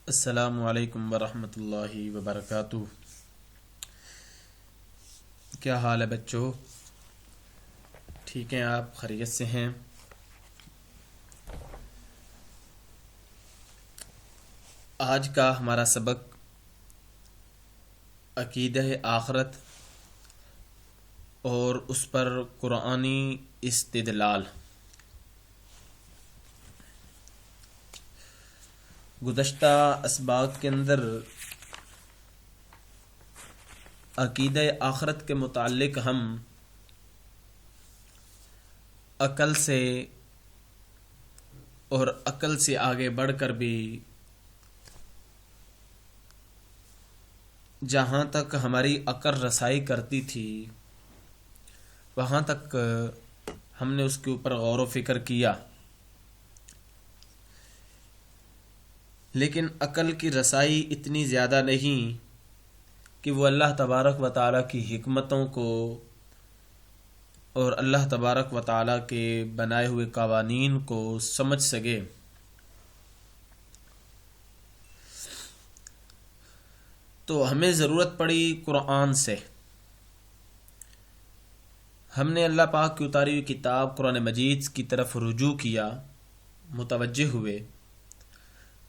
السلام علیکم ورحمۃ اللہ وبرکاتہ۔ کیا حال ہے بچوں؟ ٹھیک ہیں؟ آپ خیریت سے ہیں؟ آج کا ہمارا سبق عقیدہ آخرت اور اس پر قرآنی استدلال۔ گزشتہ اسباق کے اندر عقیدہ آخرت کے متعلق ہم عقل سے اور عقل سے آگے بڑھ کر بھی جہاں تک ہماری عقل رسائی کرتی تھی وہاں تک ہم نے اس کے اوپر غور و فکر کیا، لیکن عقل کی رسائی اتنی زیادہ نہیں کہ وہ اللہ تبارک و تعالیٰ کی حکمتوں کو اور اللہ تبارک و تعالیٰ کے بنائے ہوئے قوانین کو سمجھ سکے۔ تو ہمیں ضرورت پڑی قرآن سے۔ ہم نے اللہ پاک کی اتاری ہوئی کتاب قرآن مجید کی طرف رجوع کیا، متوجہ ہوئے،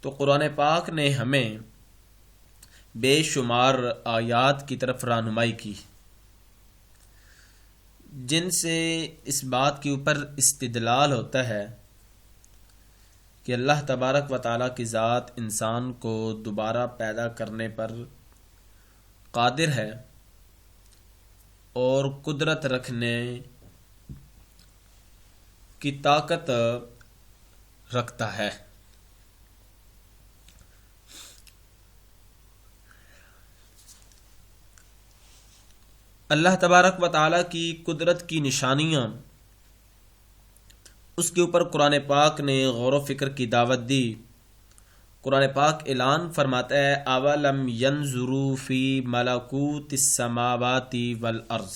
تو قرآن پاک نے ہمیں بے شمار آیات کی طرف رہنمائی کی جن سے اس بات کے اوپر استدلال ہوتا ہے کہ اللہ تبارک و تعالیٰ کی ذات انسان کو دوبارہ پیدا کرنے پر قادر ہے اور قدرت رکھنے کی طاقت رکھتا ہے۔ اللہ تبارک و تعالیٰ کی قدرت کی نشانیاں، اس کے اوپر قرآن پاک نے غور و فکر کی دعوت دی۔ قرآن پاک اعلان فرماتا ہے اولم ینظروا فی ملکوت السماوات والارض۔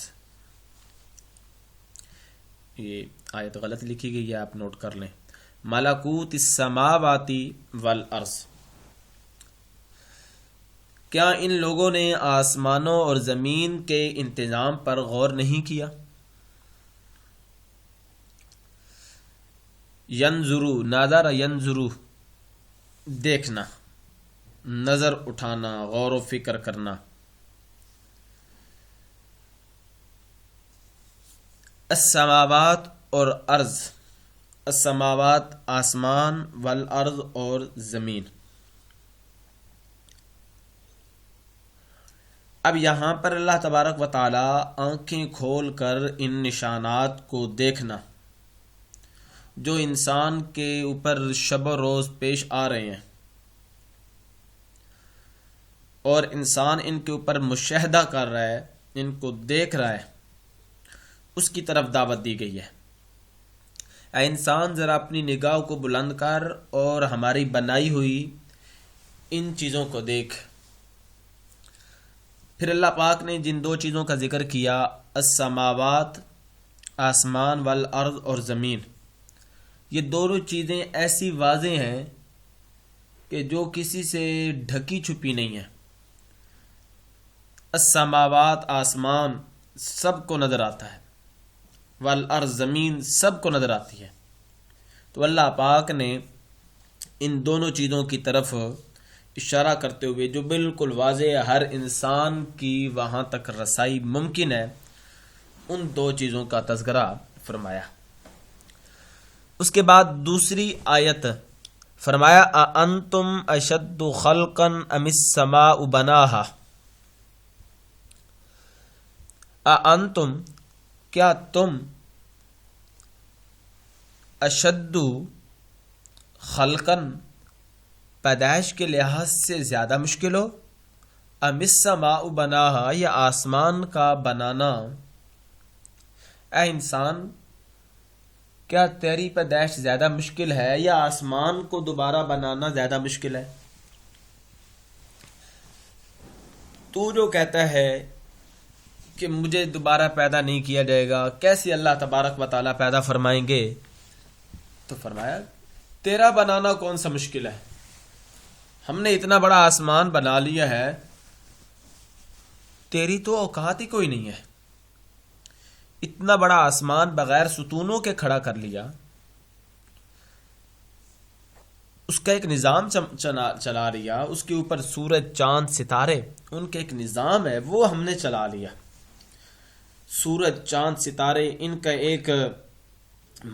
یہ آیت غلط لکھی گئی ہے، آپ نوٹ کر لیں، ملکوت السماوات والارض۔ کیا ان لوگوں نے آسمانوں اور زمین کے انتظام پر غور نہیں کیا؟ ینظرو، نظر ینظرو، دیکھنا، نظر اٹھانا، غور و فکر کرنا۔ السماوات اور ارض، السماوات آسمان، والارض اور زمین۔ اب یہاں پر اللہ تبارک و تعالی آنکھیں کھول کر ان نشانات کو دیکھنا جو انسان کے اوپر شب و روز پیش آ رہے ہیں اور انسان ان کے اوپر مشاہدہ کر رہا ہے، ان کو دیکھ رہا ہے، اس کی طرف دعوت دی گئی ہے۔ اے انسان، ذرا اپنی نگاہ کو بلند کر اور ہماری بنائی ہوئی ان چیزوں کو دیکھ۔ پھر اللہ پاک نے جن دو چیزوں کا ذکر کیا، السماوات، آسمان، والارض اور زمین، یہ دونوں چیزیں ایسی واضح ہیں کہ جو کسی سے ڈھکی چھپی نہیں ہیں۔ السماوات، آسمان سب کو نظر آتا ہے، والارض، زمین سب کو نظر آتی ہے۔ تو اللہ پاک نے ان دونوں چیزوں کی طرف اشارہ کرتے ہوئے جو بالکل واضح ہر انسان کی وہاں تک رسائی ممکن ہے، ان دو چیزوں کا تذکرہ فرمایا۔ اس کے بعد دوسری آیت فرمایا اَأَنْتُمْ أَشَدُّ خَلْقًا أَمِ السَّمَاءُ بَنَاهَا۔ اَأَنْتُمْ، کیا تم، اشد خلقاً، پیدائش کے لحاظ سے زیادہ مشکل ہو، ام السماء بناہا، یا آسمان کا بنانا۔ اے انسان، کیا تیری پیدائش زیادہ مشکل ہے یا آسمان کو دوبارہ بنانا زیادہ مشکل ہے؟ تو جو کہتا ہے کہ مجھے دوبارہ پیدا نہیں کیا جائے گا، کیسے اللہ تبارک و تعالیٰ پیدا فرمائیں گے؟ تو فرمایا تیرا بنانا کون سا مشکل ہے؟ ہم نے اتنا بڑا آسمان بنا لیا ہے، تیری تو اوقات ہی کوئی نہیں ہے. اتنا بڑا آسمان بغیر ستونوں کے کھڑا کر لیا، اس کا ایک نظام چلا لیا، اس کے اوپر سورج چاند ستارے ان کا ایک نظام ہے، وہ ہم نے چلا لیا. سورج چاند ستارے ان کا ایک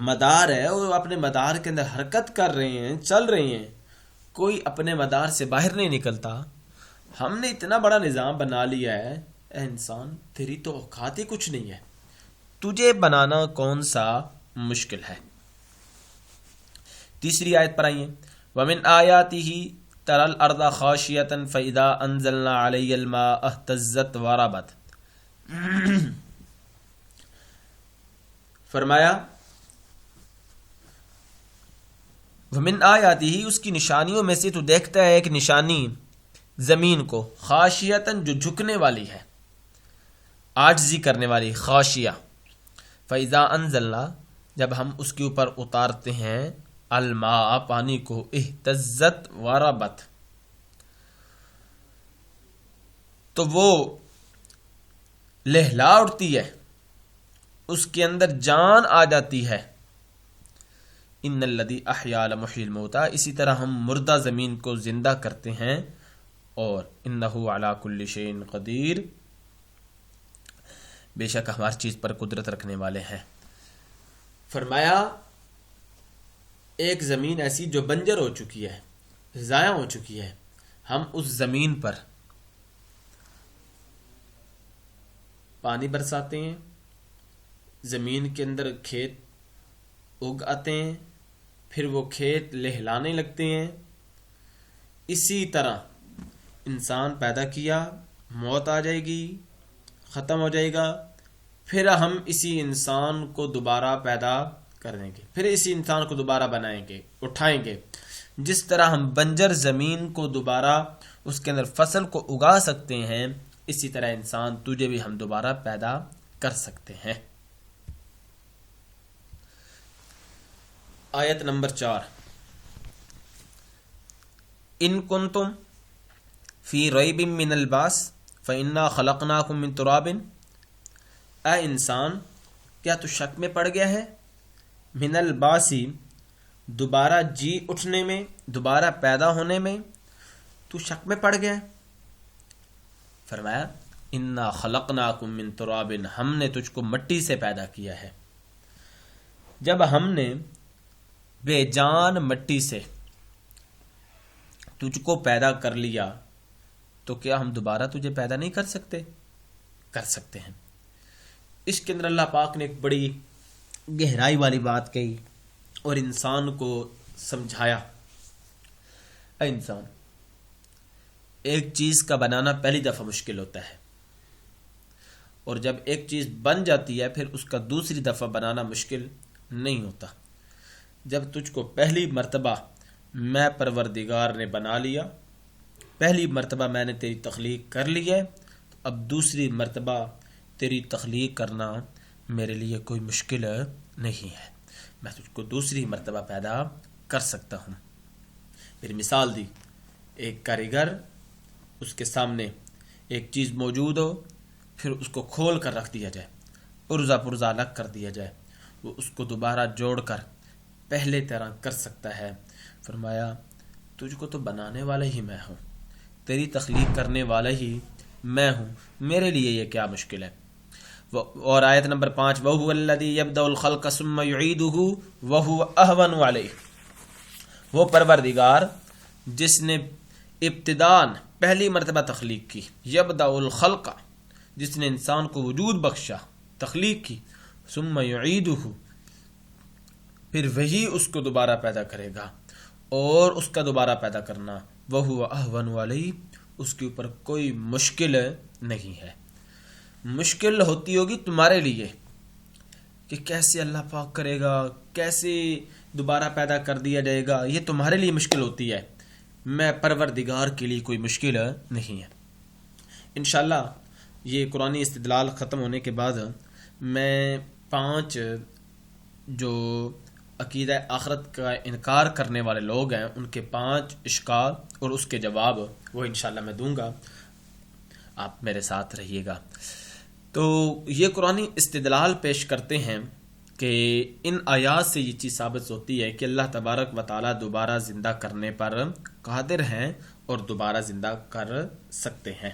مدار ہے، وہ اپنے مدار کے اندر حرکت کر رہے ہیں، چل رہے ہیں، کوئی اپنے مدار سے باہر نہیں نکلتا. ہم نے اتنا بڑا نظام بنا لیا ہے، اے انسان تیری تو اوقات ہی کچھ نہیں ہے، تجھے بنانا کون سا مشکل ہے. تیسری آیت پر آئیے. وَمِنْ آيَاتِهِ تَرَى الْأَرْضَ خَاشِعَةً فَإِذَا أَنزَلْنَا عَلَيْهَا الْمَاءَ اهْتَزَّتْ وَرَبَتْ. فرمایا وَمِنْ آيَاتِهِ، اس کی نشانیوں میں سے تو دیکھتا ہے ایک نشانی زمین کو، خاشعۃً جو جھکنے والی ہے، عاجزی کرنے والی، خاشعہ. فَإِذَا أَنزَلْنَا، جب ہم اس کے اوپر اتارتے ہیں، الماء پانی کو، اہتزت وربت، تو وہ لہلا اٹھتی ہے، اس کے اندر جان آ جاتی ہے. ان الذی احیا لمحیی الموتى، اسی طرح ہم مردہ زمین کو زندہ کرتے ہیں، اور انہ علی کل شیء قدیر، بے شک ہماری چیز پر قدرت رکھنے والے ہیں. فرمایا ایک زمین ایسی جو بنجر ہو چکی ہے، ضائع ہو چکی ہے، ہم اس زمین پر پانی برساتے ہیں، زمین کے اندر کھیت اگ آتے ہیں، پھر وہ کھیت لہلانے لگتے ہیں. اسی طرح انسان پیدا کیا، موت آ جائے گی، ختم ہو جائے گا، پھر ہم اسی انسان کو دوبارہ پیدا کر دیں گے، پھر اسی انسان کو دوبارہ بنائیں گے، اٹھائیں گے. جس طرح ہم بنجر زمین کو دوبارہ اس کے اندر فصل کو اگا سکتے ہیں، اسی طرح انسان تجھے بھی ہم دوبارہ پیدا کر سکتے ہیں. آیت نمبر 4. ان کنتم فی ریب من البعث فانا خلقناکم من تراب. اے انسان کیا تو شک میں پڑ گیا ہے، من البعث دوبارہ جی اٹھنے میں، دوبارہ پیدا ہونے میں تو شک میں پڑ گیا ہے. فرمایا انا خلقناکم من تراب، ہم نے تجھ کو مٹی سے پیدا کیا ہے. جب ہم نے بے جان مٹی سے تجھ کو پیدا کر لیا تو کیا ہم دوبارہ تجھے پیدا نہیں کر سکتے؟ کر سکتے ہیں. اس کے اندر اللہ پاک نے ایک بڑی گہرائی والی بات کہی اور انسان کو سمجھایا. اے انسان، ایک چیز کا بنانا پہلی دفعہ مشکل ہوتا ہے، اور جب ایک چیز بن جاتی ہے پھر اس کا دوسری دفعہ بنانا مشکل نہیں ہوتا. جب تجھ کو پہلی مرتبہ میں پروردگار نے بنا لیا، پہلی مرتبہ میں نے تیری تخلیق کر لی ہے، تو اب دوسری مرتبہ تیری تخلیق کرنا میرے لیے کوئی مشکل نہیں ہے، میں تجھ کو دوسری مرتبہ پیدا کر سکتا ہوں. پھر مثال دی، ایک کاریگر، اس کے سامنے ایک چیز موجود ہو، پھر اس کو کھول کر رکھ دیا جائے، پرزہ پرزہ الگ کر دیا جائے، وہ اس کو دوبارہ جوڑ کر پہلے طرح کر سکتا ہے. فرمایا تجھ کو تو بنانے والا ہی میں ہوں، تیری تخلیق کرنے والا ہی میں ہوں، میرے لیے یہ کیا مشکل ہے. اور آیت نمبر 5 وَهُوَ الَّذِي يَبْدَأُ الْخَلْقَ ثُمَّ يُعِيدُهُ وَهُوَ أَهْوَنُ عَلَيْهِ، وہ پروردگار جس نے ابتداً پہلی مرتبہ تخلیق کی، يَبْدَأُ الْخَلْقَ جس نے انسان کو وجود بخشا، تخلیق کی، ثُمَّ يُعِيدُهُ پھر وہی اس کو دوبارہ پیدا کرے گا، اور اس کا دوبارہ پیدا کرنا وَهُوَ أَهْوَنُ عَلَيْهِ اس کے اوپر کوئی مشکل نہیں ہے. مشکل ہوتی ہوگی تمہارے لیے کہ کیسے اللہ پاک کرے گا، کیسے دوبارہ پیدا کر دیا جائے گا، یہ تمہارے لیے مشکل ہوتی ہے، میں پروردگار کے لیے کوئی مشکل نہیں ہے. انشاءاللہ یہ قرآنی استدلال ختم ہونے کے بعد میں 5 جو عقیدہ آخرت کا انکار کرنے والے لوگ ہیں ان کے 5 اشکال اور اس کے جواب وہ انشاءاللہ میں دوں گا، آپ میرے ساتھ رہیے گا۔ تو یہ قرآنی استدلال پیش کرتے ہیں کہ ان آیات سے یہ چیز ثابت ہوتی ہے کہ اللہ تبارک و تعالی دوبارہ زندہ کرنے پر قادر ہیں اور دوبارہ زندہ کر سکتے ہیں۔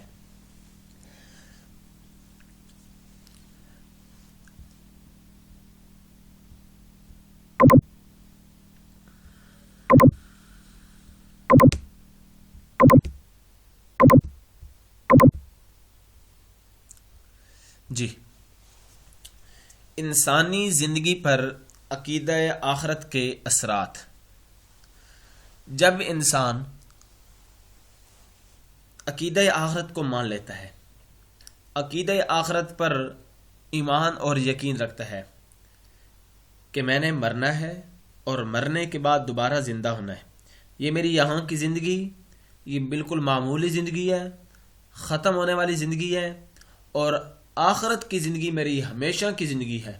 جی، انسانی زندگی پر عقیدہ آخرت کے اثرات۔ جب انسان عقیدہ آخرت کو مان لیتا ہے، عقیدہ آخرت پر ایمان اور یقین رکھتا ہے کہ میں نے مرنا ہے اور مرنے کے بعد دوبارہ زندہ ہونا ہے، یہ میری یہاں کی زندگی یہ بالکل معمولی زندگی ہے، ختم ہونے والی زندگی ہے، اور آخرت کی زندگی میری ہمیشہ کی زندگی ہے،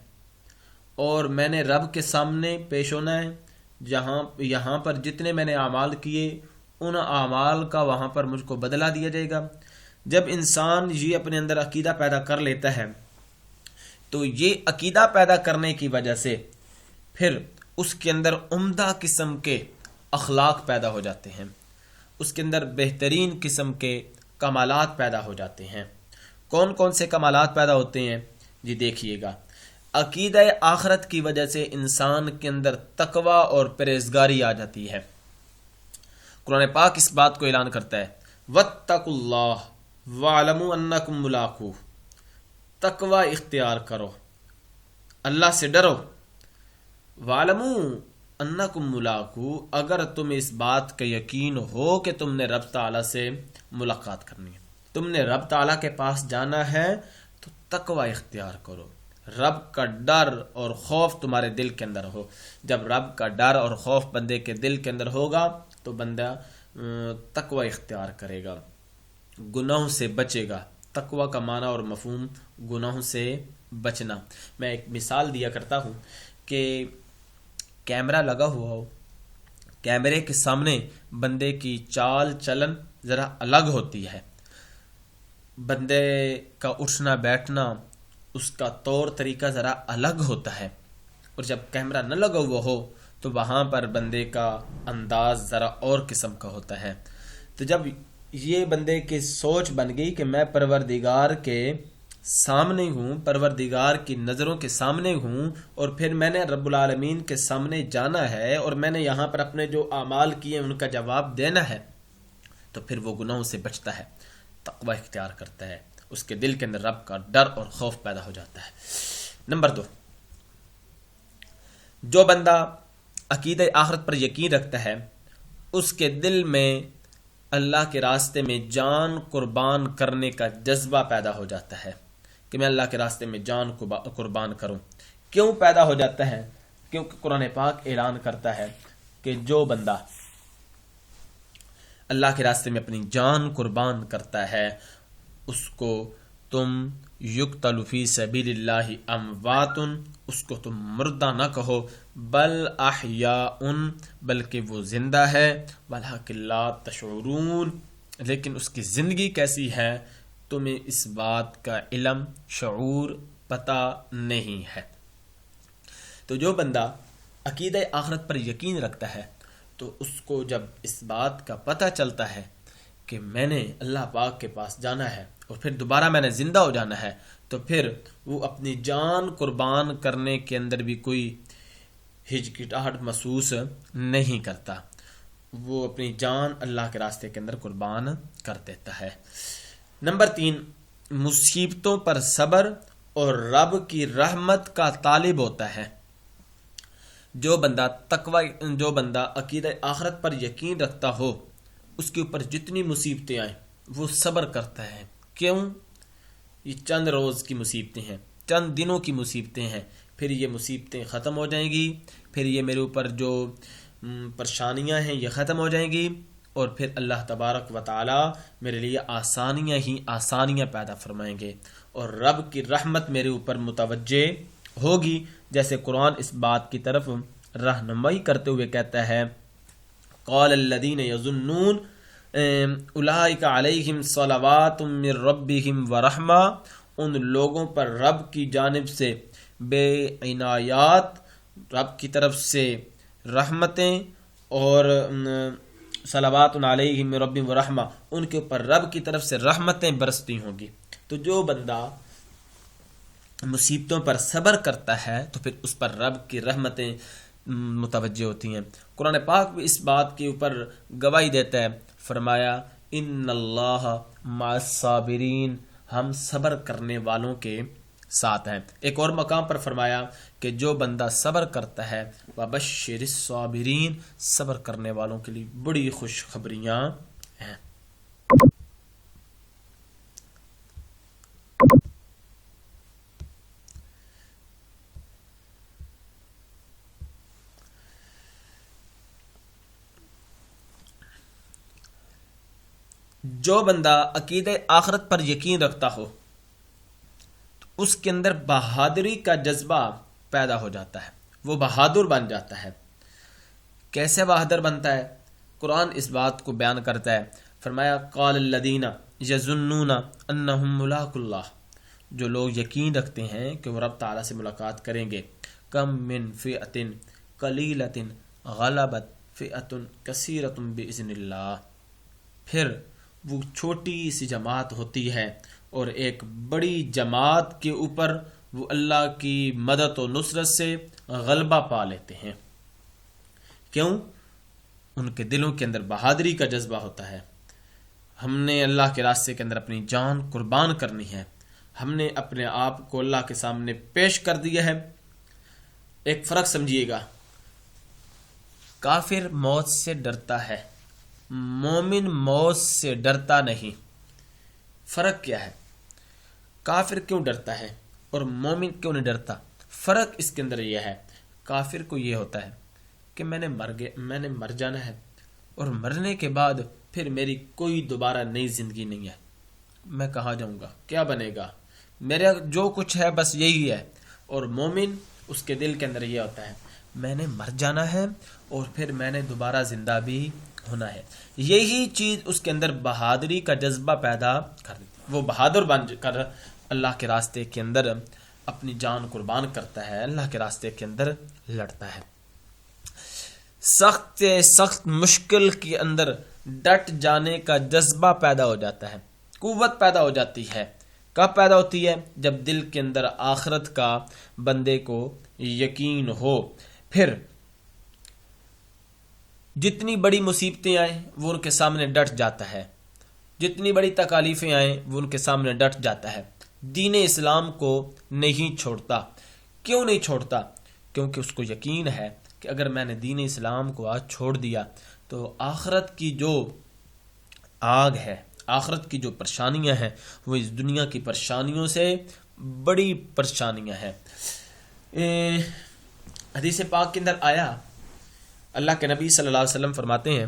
اور میں نے رب کے سامنے پیش ہونا ہے، یہاں پر جتنے میں نے اعمال کیے ان اعمال کا وہاں پر مجھ کو بدلہ دیا جائے گا۔ جب انسان یہ اپنے اندر عقیدہ پیدا کر لیتا ہے تو یہ عقیدہ پیدا کرنے کی وجہ سے پھر اس کے اندر عمدہ قسم کے اخلاق پیدا ہو جاتے ہیں، اس کے اندر بہترین قسم کے کمالات پیدا ہو جاتے ہیں۔ کون کون سے کمالات پیدا ہوتے ہیں؟ جی دیکھیے گا، عقیدہ آخرت کی وجہ سے انسان کے اندر تقوی اور پرہیزگاری آ جاتی ہے۔ قرآن پاک اس بات کو اعلان کرتا ہے، واتقوا اللہ واعلموا انکم ملاقوہ، تقوی اختیار کرو، اللہ سے ڈرو، واعلموا انکم ملاقوہ، اگر تم اس بات کا یقین ہو کہ تم نے رب تعالیٰ سے ملاقات کرنی ہے، تم نے رب تعالیٰ کے پاس جانا ہے تو تقوی اختیار کرو، رب کا ڈر اور خوف تمہارے دل کے اندر ہو۔ جب رب کا ڈر اور خوف بندے کے دل کے اندر ہوگا تو بندہ تقوی اختیار کرے گا، گناہوں سے بچے گا۔ تقوی کا معنی اور مفہوم گناہوں سے بچنا۔ میں ایک مثال دیا کرتا ہوں کہ کیمرہ لگا ہوا ہو، کیمرے کے سامنے بندے کی چال چلن ذرا الگ ہوتی ہے، بندے کا اٹھنا بیٹھنا اس کا طور طریقہ ذرا الگ ہوتا ہے، اور جب کیمرہ نہ لگا ہوا ہو تو وہاں پر بندے کا انداز ذرا اور قسم کا ہوتا ہے۔ تو جب یہ بندے کی سوچ بن گئی کہ میں پروردگار کے سامنے ہوں، پروردگار کی نظروں کے سامنے ہوں، اور پھر میں نے رب العالمین کے سامنے جانا ہے اور میں نے یہاں پر اپنے جو اعمال کیے ان کا جواب دینا ہے، تو پھر وہ گناہوں سے بچتا ہے، تقوی اختیار کرتا ہے، اس کے دل کے اندر رب کا ڈر اور خوف پیدا ہو جاتا ہے۔ نمبر 2، جو بندہ عقیدہ آخرت پر یقین رکھتا ہے اس کے دل میں اللہ کے راستے میں جان قربان کرنے کا جذبہ پیدا ہو جاتا ہے کہ میں اللہ کے راستے میں جان کو قربان کروں۔ کیوں پیدا ہو جاتا ہے؟ کیونکہ قرآن پاک اعلان کرتا ہے کہ جو بندہ اللہ کے راستے میں اپنی جان قربان کرتا ہے اس کو تم یقتل فی سبیل اللہ اموات، اس کو تم مردہ نہ کہو، بل احیاء، بلکہ وہ زندہ ہے، ولکن لا تشعرون، لیکن اس کی زندگی کیسی ہے تمہیں اس بات کا علم، شعور، پتہ نہیں ہے۔ تو جو بندہ عقیدہ آخرت پر یقین رکھتا ہے تو اس کو جب اس بات کا پتہ چلتا ہے کہ میں نے اللہ پاک کے پاس جانا ہے اور پھر دوبارہ میں نے زندہ ہو جانا ہے، تو پھر وہ اپنی جان قربان کرنے کے اندر بھی کوئی ہچکچاہٹ محسوس نہیں کرتا، وہ اپنی جان اللہ کے راستے کے اندر قربان کر دیتا ہے۔ نمبر 3، مصیبتوں پر صبر اور رب کی رحمت کا طالب ہوتا ہے۔ جو بندہ عقیدہ آخرت پر یقین رکھتا ہو اس کے اوپر جتنی مصیبتیں آئیں وہ صبر کرتا ہے۔ کیوں؟ یہ چند روز کی مصیبتیں ہیں، چند دنوں کی مصیبتیں ہیں، پھر یہ مصیبتیں ختم ہو جائیں گی، پھر یہ میرے اوپر جو پریشانیاں ہیں یہ ختم ہو جائیں گی، اور پھر اللہ تبارک و تعالی میرے لیے آسانیاں ہی آسانیاں پیدا فرمائیں گے، اور رب کی رحمت میرے اوپر متوجہ ہوگی، جیسے قرآن اس بات کی طرف رہنمائی کرتے ہوئے کہتا ہے قال الذین یظنون اولئک علیہم صلوات من ربہم ورحمہ، ان لوگوں پر رب کی جانب سے بے عنایات، رب کی طرف سے رحمتیں اور صلوات علیہم من ربہم ورحمہ، ان کے اوپر رب کی طرف سے رحمتیں برستی ہوں گی۔ تو جو بندہ مصیبتوں پر صبر کرتا ہے تو پھر اس پر رب کی رحمتیں متوجہ ہوتی ہیں۔ قرآن پاک بھی اس بات کے اوپر گواہی دیتا ہے، فرمایا ان اللہ مع الصابرین، ہم صبر کرنے والوں کے ساتھ ہیں۔ ایک اور مقام پر فرمایا کہ جو بندہ صبر کرتا ہے وبشر الصابرین، صبر کرنے والوں کے لیے بڑی خوشخبریاں ہیں۔ جو بندہ عقیدہ آخرت پر یقین رکھتا ہو تو اس کے اندر بہادری کا جذبہ پیدا ہو جاتا ہے، وہ بہادر بن جاتا ہے۔ کیسے بہادر بنتا ہے؟ قرآن اس بات کو بیان کرتا ہے، فرمایا قال الذین یظنون انہم ملاقو اللہ، جو لوگ یقین رکھتے ہیں کہ وہ رب تعالیٰ سے ملاقات کریں گے، کم من فئۃ قلیلۃ غلبت فئۃ کثیرۃ باذن اللہ، پھر وہ چھوٹی سی جماعت ہوتی ہے اور ایک بڑی جماعت کے اوپر وہ اللہ کی مدد و نصرت سے غلبہ پا لیتے ہیں۔ کیوں؟ ان کے دلوں کے اندر بہادری کا جذبہ ہوتا ہے۔ ہم نے اللہ کے راستے کے اندر اپنی جان قربان کرنی ہے، ہم نے اپنے آپ کو اللہ کے سامنے پیش کر دیا ہے۔ ایک فرق سمجھیے گا، کافر موت سے ڈرتا ہے، مومن موت سے ڈرتا نہیں۔ فرق کیا ہے؟ کافر کیوں ڈرتا ہے اور مومن کیوں نہیں ڈرتا؟ فرق اس کے اندر یہ ہے، کافر کو یہ ہوتا ہے کہ میں نے مر جانا ہے اور مرنے کے بعد پھر میری کوئی دوبارہ نئی زندگی نہیں ہے، میں کہاں جاؤں گا، کیا بنے گا، میرا جو کچھ ہے بس یہی ہے۔ اور مومن اس کے دل کے اندر یہ ہوتا ہے میں نے مر جانا ہے اور پھر میں نے دوبارہ زندہ بھی ہونا ہے۔ یہی چیز اس کے اندر بہادری کا جذبہ پیدا کر دیتی ہے، وہ بہادر بن کر اللہ کے راستے کے اندر اپنی جان قربان کرتا ہے، اللہ کے راستے کے اندر لڑتا ہے۔ سخت مشکل کے اندر ڈٹ جانے کا جذبہ پیدا ہو جاتا ہے، قوت پیدا ہو جاتی ہے۔ کب پیدا ہوتی ہے؟ جب دل کے اندر آخرت کا بندے کو یقین ہو۔ پھر جتنی بڑی مصیبتیں آئیں وہ ان کے سامنے ڈٹ جاتا ہے، جتنی بڑی تکالیفیں آئیں وہ ان کے سامنے ڈٹ جاتا ہے، دین اسلام کو نہیں چھوڑتا۔ کیوں نہیں چھوڑتا؟ کیونکہ اس کو یقین ہے کہ اگر میں نے دین اسلام کو آج چھوڑ دیا تو آخرت کی جو آگ ہے، آخرت کی جو پریشانیاں ہیں وہ اس دنیا کی پریشانیوں سے بڑی پریشانیاں ہیں۔ حدیث پاک کے اندر آیا، اللہ کے نبی صلی اللہ علیہ وسلم فرماتے ہیں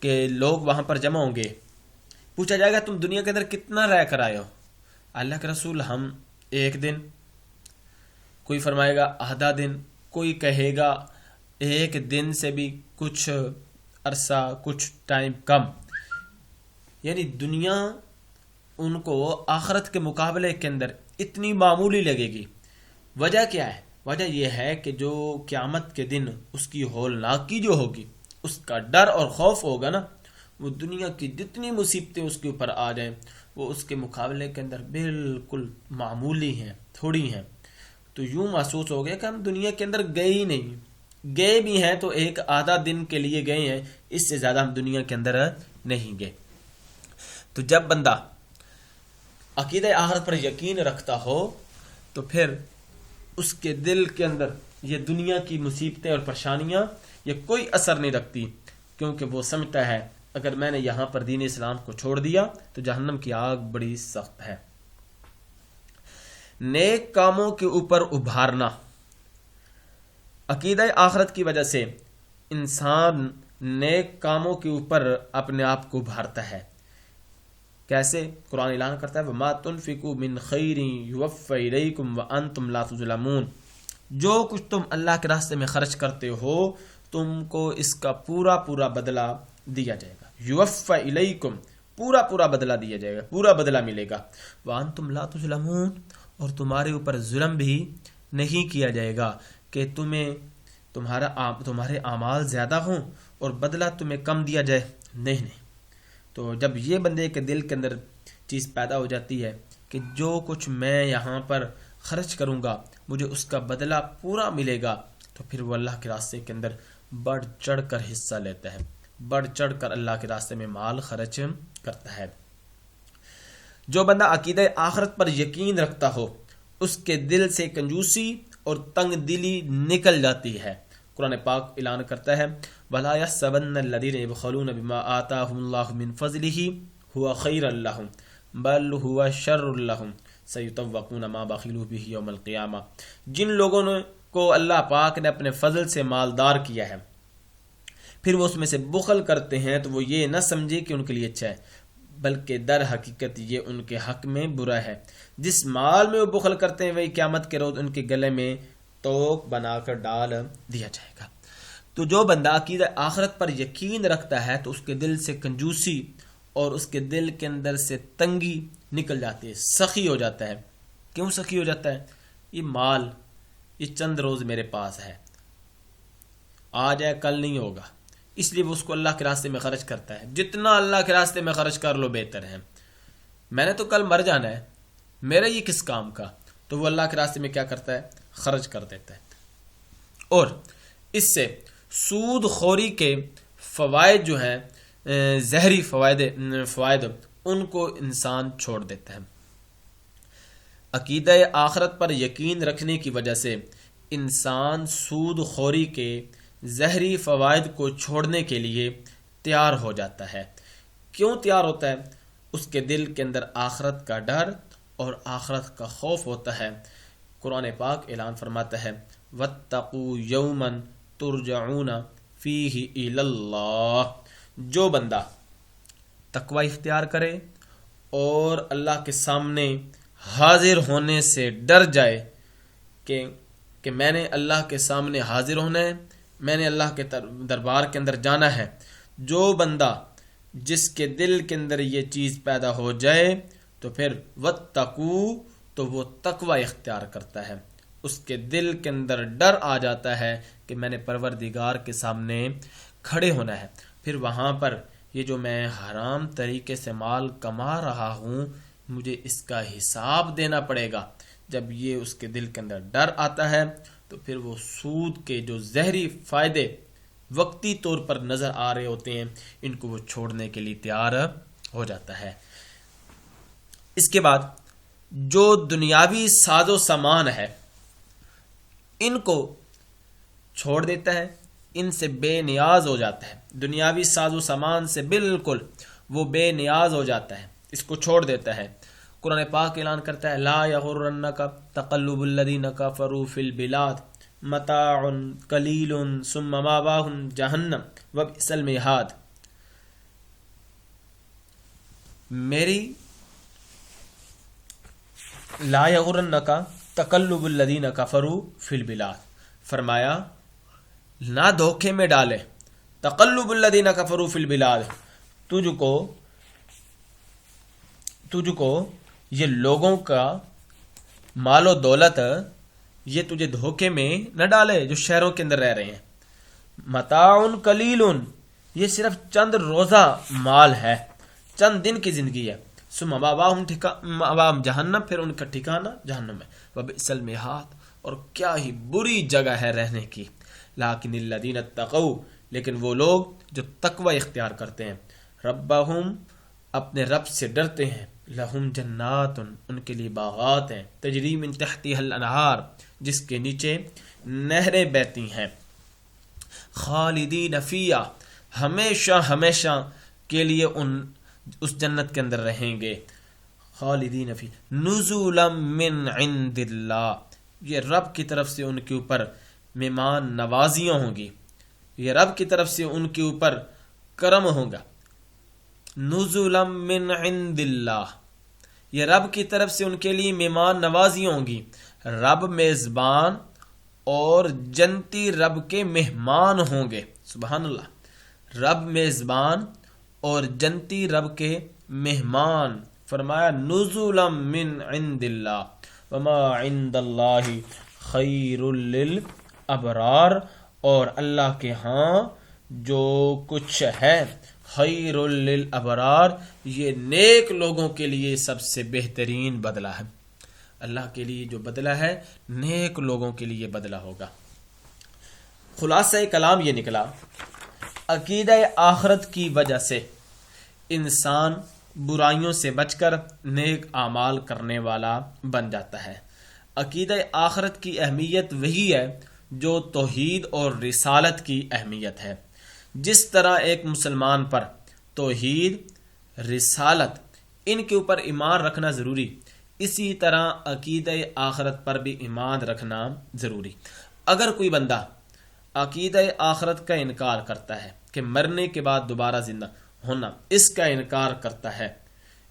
کہ لوگ وہاں پر جمع ہوں گے، پوچھا جائے گا تم دنیا کے اندر کتنا رہ کر آئے ہو؟ اللہ کے رسول ہم ایک دن، کوئی فرمائے گا آدھا دن، کوئی کہے گا ایک دن سے بھی کچھ عرصہ، کچھ ٹائم کم۔ یعنی دنیا ان کو آخرت کے مقابلے کے اندر اتنی معمولی لگے گی۔ وجہ کیا ہے؟ وجہ یہ ہے کہ جو قیامت کے دن اس کی ہولناکی جو ہوگی، اس کا ڈر اور خوف ہوگا نا، وہ دنیا کی جتنی مصیبتیں اس کے اوپر آ جائیں وہ اس کے مقابلے کے اندر بالکل معمولی ہیں، تھوڑی ہیں۔ تو یوں محسوس ہو گیا کہ ہم دنیا کے اندر گئے ہی نہیں، گئے بھی ہیں تو ایک آدھا دن کے لیے گئے ہیں، اس سے زیادہ ہم دنیا کے اندر نہیں گئے۔ تو جب بندہ عقیدہ آخرت پر یقین رکھتا ہو تو پھر اس کے دل کے اندر یہ دنیا کی مصیبتیں اور پریشانیاں یہ کوئی اثر نہیں رکھتی، کیونکہ وہ سمجھتا ہے اگر میں نے یہاں پر دین اسلام کو چھوڑ دیا تو جہنم کی آگ بڑی سخت ہے۔ نیک کاموں کے اوپر ابھارنا، عقیدہ آخرت کی وجہ سے انسان نیک کاموں کے اوپر اپنے آپ کو ابھارتا ہے۔ کیسے؟ قرآن اعلان کرتا ہے وَمَا تُنْفِقُوا مِنْ خَيْرٍ يُوَفَّ إِلَيْكُمْ وَأَنْتُمْ لَا تُظْلَمُونَ، جو کچھ تم اللہ کے راستے میں خرچ کرتے ہو تم کو اس کا پورا پورا بدلہ دیا جائے گا. یوفی الیکم، پورا پورا بدلہ دیا جائے گا، پورا بدلہ ملے گا. وانتم لا تظلمون، اور تمہارے اوپر ظلم بھی نہیں کیا جائے گا کہ تمہارے اعمال زیادہ ہوں اور بدلہ تمہیں کم دیا جائے. نہیں. تو جب یہ بندے کے دل کے اندر چیز پیدا ہو جاتی ہے کہ جو کچھ میں یہاں پر خرچ کروں گا مجھے اس کا بدلہ پورا ملے گا، تو پھر وہ اللہ کے راستے کے اندر بڑھ چڑھ کر حصہ لیتا ہے، بڑھ چڑھ کر اللہ کے راستے میں مال خرچ کرتا ہے. جو بندہ عقیدہ آخرت پر یقین رکھتا ہو اس کے دل سے کنجوسی اور تنگ دلی نکل جاتی ہے. قرآن پاک اعلان کرتا ہے وَلَا يَحْسَبَنَّ الَّذِينَ يَبْخَلُونَ بِمَا آتَاهُمُ اللَّهُ مِنْ فَضْلِهِ هُوَ خَيْرًا لَهُمْ بَلْ هُوَ شَرٌّ لَهُمْ سَيُطَوَّقُونَ مَا بَخِلُوا بِهِ يَوْمَ الْقِيَامَةِ. جن لوگوں کو اللہ پاک نے اپنے فضل سے مالدار کیا ہے پھر وہ اس میں سے بخل کرتے ہیں تو وہ یہ نہ سمجھے کہ ان کے لیے اچھا ہے، بلکہ در حقیقت یہ ان کے حق میں برا ہے. جس مال میں وہ بخل کرتے ہیں وہی قیامت کے روز ان کے گلے میں توق بنا کر ڈال دیا جائے گا. تو جو بندہ عقیدہ آخرت پر یقین رکھتا ہے تو اس کے دل سے کنجوسی اور اس کے دل کے اندر سے تنگی نکل جاتی ہے، سخی ہو جاتا ہے. کیوں سخی ہو جاتا ہے؟ یہ مال یہ چند روز میرے پاس ہے، آج ہے کل نہیں ہوگا، اس لیے وہ اس کو اللہ کے راستے میں خرچ کرتا ہے. جتنا اللہ کے راستے میں خرچ کر لو بہتر ہے، میں نے تو کل مر جانا ہے، میرا یہ کس کام کا. تو وہ اللہ کے راستے میں کیا کرتا ہے؟ خرچ کر دیتا ہے. اور اس سے سود خوری کے فوائد جو ہیں زہری فوائد ان کو انسان چھوڑ دیتا ہے. عقیدہ آخرت پر یقین رکھنے کی وجہ سے انسان سود خوری کے زہری فوائد کو چھوڑنے کے لیے تیار ہو جاتا ہے. کیوں تیار ہوتا ہے؟ اس کے دل کے اندر آخرت کا ڈر اور آخرت کا خوف ہوتا ہے. قرآن پاک اعلان فرماتا ہے وَاتَّقُوا يَوْمًا تُرْجَعُونَ فِيهِ إِلَى اللَّهِ. جو بندہ تقوی اختیار کرے اور اللہ کے سامنے حاضر ہونے سے ڈر جائے کہ میں نے اللہ کے سامنے حاضر ہونا ہے، میں نے اللہ کے دربار کے اندر جانا ہے. جو بندہ جس کے دل کے اندر یہ چیز پیدا ہو جائے تو پھر وَاتَّقُوا، تو وہ تقوی اختیار کرتا ہے، اس کے دل کے اندر ڈر آ جاتا ہے کہ میں نے پروردگار کے سامنے کھڑے ہونا ہے. پھر وہاں پر یہ جو میں حرام طریقے سے مال کما رہا ہوں مجھے اس کا حساب دینا پڑے گا. جب یہ اس کے دل کے اندر ڈر آتا ہے تو پھر وہ سود کے جو زہری فائدے وقتی طور پر نظر آ رہے ہوتے ہیں ان کو وہ چھوڑنے کے لیے تیار ہو جاتا ہے. اس کے بعد جو دنیاوی ساز و سامان ہے ان کو چھوڑ دیتا ہے، ان سے بے نیاز ہو جاتا ہے. دنیاوی ساز و سامان سے بالکل وہ بے نیاز ہو جاتا ہے، اس کو چھوڑ دیتا ہے. قرآن پاک اعلان کرتا ہے لا یغرنک تقلب الذین کفروا فی البلاد متاع قلیل ثم مأواہم جہنم وبئس المہاد. میری لا یغرنک تقلب الذین کفروا فی البلاد، فرمایا نہ دھوکے میں ڈالے تقلب الذین کفروا فی البلاد، تجھ کو یہ لوگوں کا مال و دولت یہ تجھے دھوکے میں نہ ڈالے جو شہروں کے اندر رہ رہے ہیں. متاع قلیل، یہ صرف چند روزہ مال ہے، چند دن کی زندگی ہے. ثم مأواہم جہنم، پھر ان کا ٹھکانہ جہنم ہے. وبئس المہاد، اور کیا ہی بری جگہ ہے رہنے کی. لیکن الذین اتقوا، لیکن وہ لوگ جو تقوی اختیار کرتے ہیں، ربہم، اپنے رب سے ڈرتے ہیں، لہم جنات، ان کے لیے باغات ہیں، تجری من تحتها الانہار، جس کے نیچے نہریں بہتی ہیں، خالدین فیہا، ہمیشہ ہمیشہ کے لیے اس جنت کے اندر رہیں گے. خالدین فیہا نزلا من عند اللہ، یہ رب کی طرف سے ان کے اوپر مہمان نوازیاں ہوں گی، یہ رب کی طرف سے ان کے اوپر کرم ہوگا. نزلا من عند اللہ، یہ رب کی طرف سے ان کے لیے مہمان نوازیاں ہوں گی. رب میزبان اور جنتی رب کے مہمان ہوں گے. سبحان اللہ. رب میزبان اور جنتی رب کے مہمان. فرمایا نزلا من عند اللہ وما عند اللہ خیر للابرار. اور اللہ کے ہاں جو کچھ ہے خیر للابرار، یہ نیک لوگوں کے لیے سب سے بہترین بدلہ ہے. اللہ کے لیے جو بدلہ ہے نیک لوگوں کے لیے بدلہ ہوگا. خلاصہ کلام یہ نکلا، عقیدہ آخرت کی وجہ سے انسان برائیوں سے بچ کر نیک اعمال کرنے والا بن جاتا ہے. عقیدہ آخرت کی اہمیت وہی ہے جو توحید اور رسالت کی اہمیت ہے. جس طرح ایک مسلمان پر توحید، رسالت، ان کے اوپر ایمان رکھنا ضروری، اسی طرح عقیدہ آخرت پر بھی ایمان رکھنا ضروری. اگر کوئی بندہ عقیدہ آخرت کا انکار کرتا ہے کہ مرنے کے بعد دوبارہ زندہ ہونا، اس کا انکار کرتا ہے،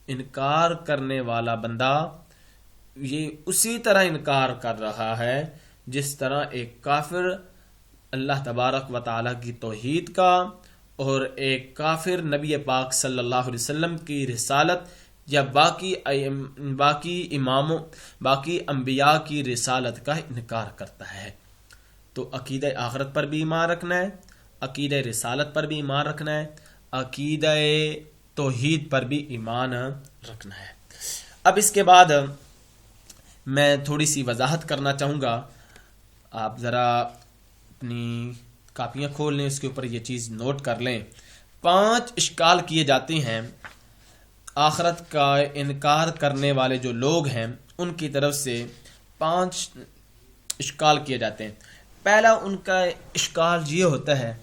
انکار کرنے والا بندہ یہ اسی طرح انکار کر رہا ہے جس طرح ایک کافر اللہ تبارک و تعالیٰ کی توحید کا اور ایک کافر نبی پاک صلی اللہ علیہ وسلم کی رسالت یا باقی انبیاء کی رسالت کا انکار کرتا ہے. تو عقیدہ آخرت پر بھی ایمان رکھنا ہے، عقیدہ رسالت پر بھی ایمان رکھنا ہے، عقیدہ توحید پر بھی ایمان رکھنا ہے. اب اس کے بعد میں تھوڑی سی وضاحت کرنا چاہوں گا. آپ ذرا اپنی کاپیاں کھول لیں، اس کے اوپر یہ چیز نوٹ کر لیں. 5 اشکال کیے جاتے ہیں آخرت کا انکار کرنے والے جو لوگ ہیں ان کی طرف سے 5 اشکال کیے جاتے ہیں. پہلا ان کا اشکال یہ ہوتا ہے،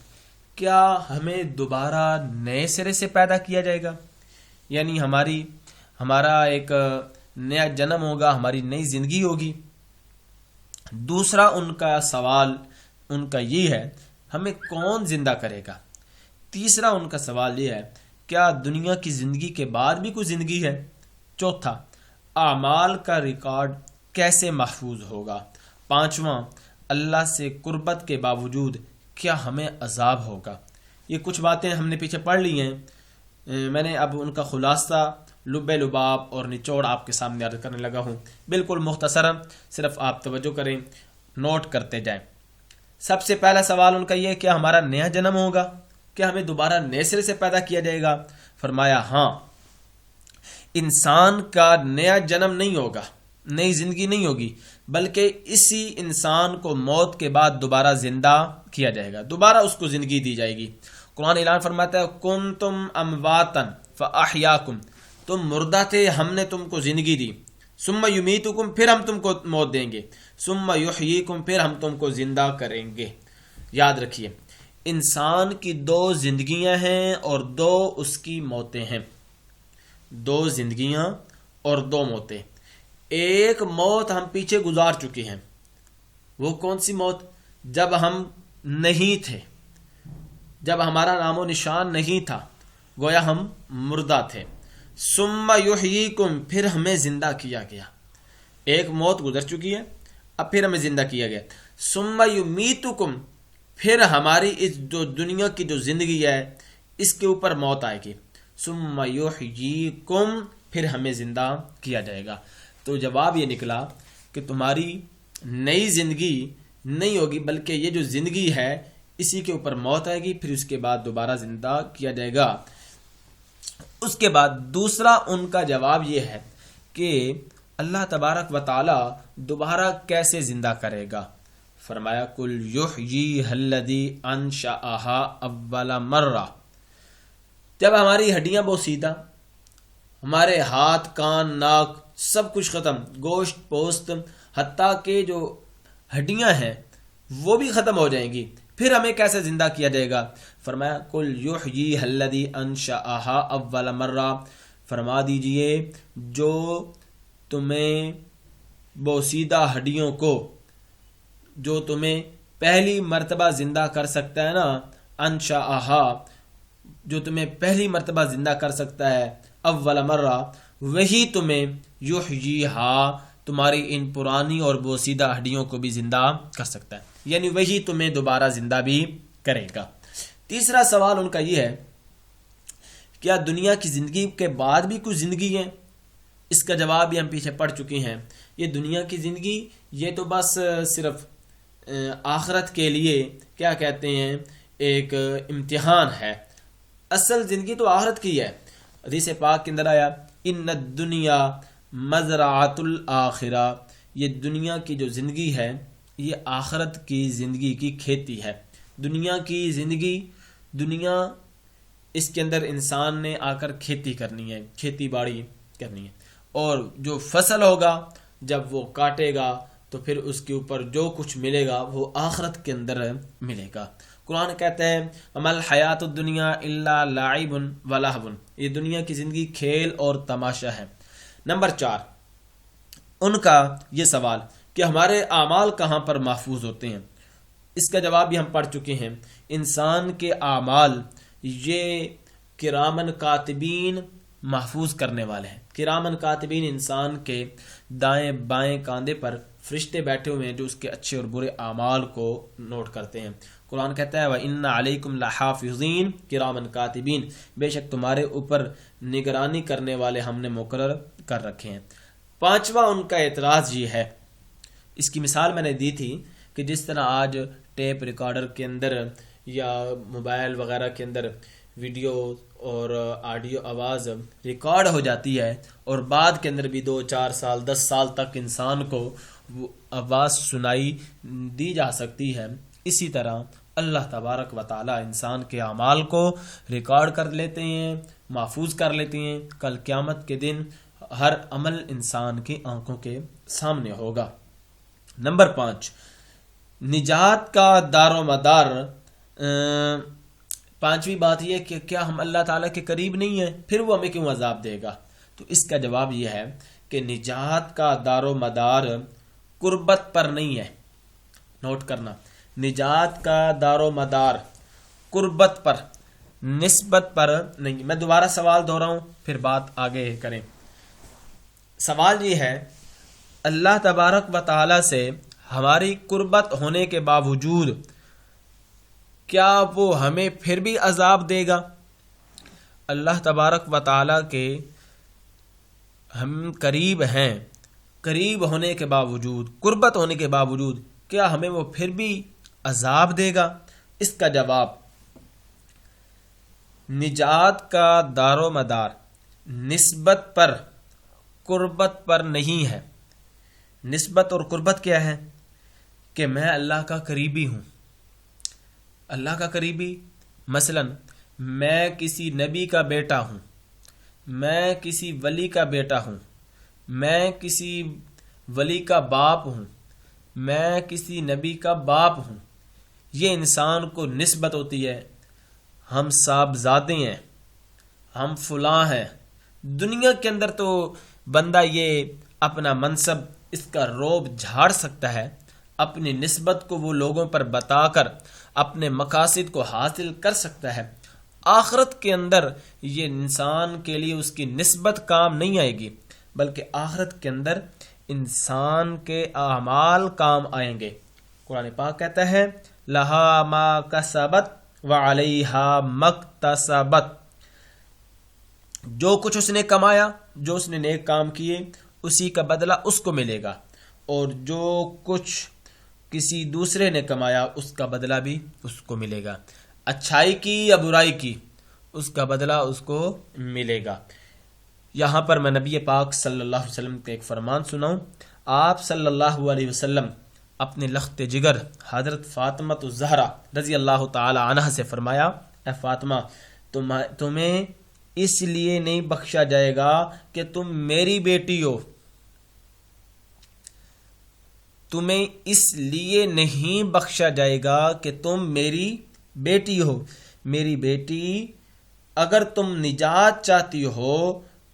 کیا ہمیں دوبارہ نئے سرے سے پیدا کیا جائے گا؟ یعنی ہمارا ایک نیا جنم ہوگا، ہماری نئی زندگی ہوگی. دوسرا ان کا سوال ان کا یہ ہے، ہمیں کون زندہ کرے گا؟ تیسرا ان کا سوال یہ ہے، کیا دنیا کی زندگی کے بعد بھی کوئی زندگی ہے؟ چوتھا، اعمال کا ریکارڈ کیسے محفوظ ہوگا؟ پانچواں، اللہ سے قربت کے باوجود کیا ہمیں عذاب ہوگا؟ یہ کچھ باتیں ہم نے پیچھے پڑھ لی ہیں. میں نے اب ان کا خلاصہ لب لباب اور نچوڑ آپ کے سامنے عرض کرنے لگا ہوں. بالکل مختصرا، صرف آپ توجہ کریں، نوٹ کرتے جائیں. سب سے پہلا سوال ان کا یہ ہے، کیا ہمارا نیا جنم ہوگا؟ کیا ہمیں دوبارہ نئے سرے سے پیدا کیا جائے گا؟ فرمایا ہاں، انسان کا نیا جنم نہیں ہوگا، نئی زندگی نہیں ہوگی، بلکہ اسی انسان کو موت کے بعد دوبارہ زندہ کیا جائے گا، دوبارہ اس کو زندگی دی جائے گی. قرآن اعلان فرماتا ہے، کنتم امواتا فاحیاکم، تم مردہ تھے، ہم نے تم کو زندگی دی. ثم یمیتکم، پھر ہم تم کو موت دیں گے. ثم یحییکم، پھر ہم تم کو زندہ کریں گے. یاد رکھیے، انسان کی 2 زندگیاں ہیں اور 2 اس کی موتیں ہیں. 2 زندگیاں اور 2 موتیں. ایک موت ہم پیچھے گزار چکے ہیں. وہ کون سی موت؟ جب ہم نہیں تھے، جب ہمارا نام و نشان نہیں تھا، گویا ہم مردہ تھے. ثم یحییکم، پھر ہمیں زندہ کیا گیا. ایک موت گزر چکی ہے، اب پھر ہمیں زندہ کیا گیا. ثم یمیتکم، پھر ہماری اس جو دنیا کی جو زندگی ہے اس کے اوپر موت آئے گی. ثم یحییکم، پھر ہمیں زندہ کیا جائے گا. تو جواب یہ نکلا کہ تمہاری نئی زندگی نہیں ہوگی، بلکہ یہ جو زندگی ہے اسی کے اوپر موت آئے گی، پھر اس کے بعد دوبارہ زندہ کیا جائے گا. اس کے بعد دوسرا ان کا جواب یہ ہے کہ اللہ تبارک و تعالی دوبارہ کیسے زندہ کرے گا؟ فرمایا کل یحییھا الذی انشأھا اول مرہ. جب ہماری ہڈیاں بوسیدہ، ہمارے ہاتھ، کان، ناک سب کچھ ختم، گوشت پوست حتیٰ کہ جو ہڈیاں ہیں وہ بھی ختم ہو جائیں گی، پھر ہمیں کیسے زندہ کیا جائے گا؟ فرمایا کل یحییھا الذی انشأھا اول مرہ. فرما دیجئے جو تمہیں بوسیدہ ہڈیوں کو، جو تمہیں پہلی مرتبہ زندہ کر سکتا ہے نا، انشأھا، جو تمہیں پہلی مرتبہ زندہ کر سکتا ہے اول مرہ، وہی تمہیں یحییھا تمہاری ان پرانی اور بوسیدہ ہڈیوں کو بھی زندہ کر سکتا ہے، یعنی وہی تمہیں دوبارہ زندہ بھی کرے گا۔ تیسرا سوال ان کا یہ ہے، کیا دنیا کی زندگی کے بعد بھی کچھ زندگی ہے؟ اس کا جواب بھی ہم پیچھے پڑھ چکے ہیں۔ یہ دنیا کی زندگی یہ تو بس صرف آخرت کے لیے کیا کہتے ہیں ایک امتحان ہے، اصل زندگی تو آخرت کی ہے۔ حدیث پاک کے اندر آیا ان الدنیا مزرعۃ الآخرہ، یہ دنیا کی جو زندگی ہے یہ آخرت کی زندگی کی کھیتی ہے۔ دنیا کی زندگی، دنیا اس کے اندر انسان نے آ کر کھیتی کرنی ہے، کھیتی باڑی کرنی ہے، اور جو فصل ہوگا جب وہ کاٹے گا تو پھر اس کے اوپر جو کچھ ملے گا وہ آخرت کے اندر ملے گا۔ قرآن کہتا ہے وَمَا الْحَيَاةُ الدُّنْيَا إِلَّا لَعِبٌ وَلَهْوٌ، یہ دنیا کی زندگی کھیل اور تماشا ہے۔ نمبر 4 ان کا یہ سوال کہ ہمارے اعمال کہاں پر محفوظ ہوتے ہیں، اس کا جواب بھی ہم پڑھ چکے ہیں۔ انسان کے اعمال یہ کرامن کاتبین محفوظ کرنے والے ہیں۔ کرامن کاتبین انسان کے دائیں بائیں کاندھے پر فرشتے بیٹھے ہوئے ہیں جو اس کے اچھے اور برے اعمال کو نوٹ کرتے ہیں۔ قرآن کہتا ہے وَإِنَّ عَلَيْكُمْ لَحَافِظِينَ کِرَامًا کاتبین، بے شک تمہارے اوپر نگرانی کرنے والے ہم نے مقرر کر رکھے ہیں۔ 5واں ان کا اعتراض یہ ہے، اس کی مثال میں نے دی تھی کہ جس طرح آج ٹیپ ریکارڈر کے اندر یا موبائل وغیرہ کے اندر ویڈیو اور آڈیو آواز ریکارڈ ہو جاتی ہے اور بعد کے اندر بھی 2 4 سال 10 سال تک انسان کو وہ آواز سنائی دی جا سکتی ہے، اسی طرح اللہ تبارک و تعالی انسان کے اعمال کو ریکارڈ کر لیتے ہیں، محفوظ کر لیتے ہیں۔ کل قیامت کے دن ہر عمل انسان کی آنکھوں کے سامنے ہوگا۔ نمبر 5 نجات کا دار و مدار، 5ویں بات یہ کہ کیا ہم اللہ تعالیٰ کے قریب نہیں ہیں، پھر وہ ہمیں کیوں عذاب دے گا؟ تو اس کا جواب یہ ہے کہ نجات کا دار و مدار قربت پر نہیں ہے۔ نوٹ کرنا، نجات کا دار و مدار قربت پر، نسبت پر نہیں۔ میں دوبارہ سوال دہراؤں پھر بات آگے کریں۔ سوال یہ ہے اللہ تبارک و تعالی سے ہماری قربت ہونے کے باوجود کیا وہ ہمیں پھر بھی عذاب دے گا؟ اللہ تبارک و تعالی کے ہم قریب ہیں، قریب ہونے کے باوجود، قربت ہونے کے باوجود کیا ہمیں وہ پھر بھی عذاب دے گا؟ اس کا جواب نجات کا دار و مدار نسبت پر، قربت پر نہیں ہے۔ نسبت اور قربت کیا ہے؟ کہ میں اللہ کا قریبی ہوں۔ اللہ کا قریبی، مثلا میں کسی نبی کا بیٹا ہوں، میں کسی ولی کا بیٹا ہوں، میں کسی ولی کا باپ ہوں، میں کسی نبی کا باپ ہوں۔ یہ انسان کو نسبت ہوتی ہے، ہم صاحبزادے ہیں، ہم فلاں ہیں۔ دنیا کے اندر تو بندہ یہ اپنا منصب، اس کا روب جھاڑ سکتا ہے، اپنی نسبت کو وہ لوگوں پر بتا کر اپنے مقاصد کو حاصل کر سکتا ہے۔ آخرت کے اندر یہ انسان کے لیے اس کی نسبت کام نہیں آئے گی، بلکہ آخرت کے اندر انسان کے اعمال کام آئیں گے۔ قرآن پاک کہتا ہے لہا ما کسبت وعلیہا مکتسبت، جو کچھ اس نے کمایا، جو اس نے نیک کام کیے، اسی کا بدلہ اس کو ملے گا، اور جو کچھ کسی دوسرے نے کمایا اس کا بدلہ بھی اس کو ملے گا۔ اچھائی کی یا برائی کی، اس کا بدلہ اس کو ملے گا۔ یہاں پر میں نبی پاک صلی اللہ علیہ وسلم کے ایک فرمان سناؤں۔ آپ صلی اللہ علیہ وسلم اپنے لخت جگر حضرت فاطمہ الزہرا رضی اللہ تعالی عنہ سے فرمایا، اے فاطمہ، تمہیں اس لیے نہیں بخشا جائے گا کہ تم میری بیٹی ہو، تمہیں اس لیے نہیں بخشا جائے گا کہ تم میری بیٹی ہو۔ میری بیٹی، اگر تم نجات چاہتی ہو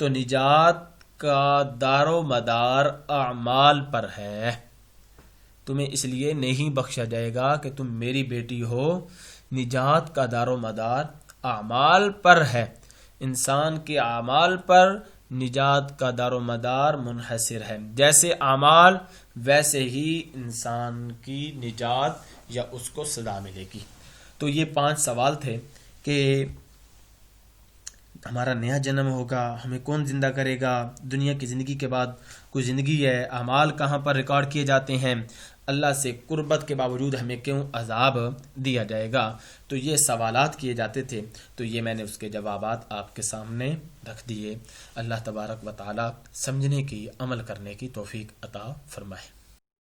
تو نجات کا دار و مدار اعمال پر ہے۔ تمہیں اس لیے نہیں بخشا جائے گا کہ تم میری بیٹی ہو، نجات کا دار و مدار اعمال پر ہے۔ انسان کے اعمال پر نجات کا دار و مدار منحصر ہے. جیسے اعمال ویسے ہی انسان کی نجات یا اس کو سزا ملے گی. تو یہ 5 سوال تھے کہ ہمارا نیا جنم ہوگا، ہمیں کون زندہ کرے گا، دنیا کی زندگی کے بعد کوئی زندگی ہے، اعمال کہاں پر ریکارڈ کیے جاتے ہیں، اللہ سے قربت کے باوجود ہمیں کیوں عذاب دیا جائے گا. تو یہ سوالات کیے جاتے تھے، تو یہ میں نے اس کے جوابات آپ کے سامنے رکھ دیے. اللہ تبارک و تعالی سمجھنے کی، عمل کرنے کی توفیق عطا فرمائے.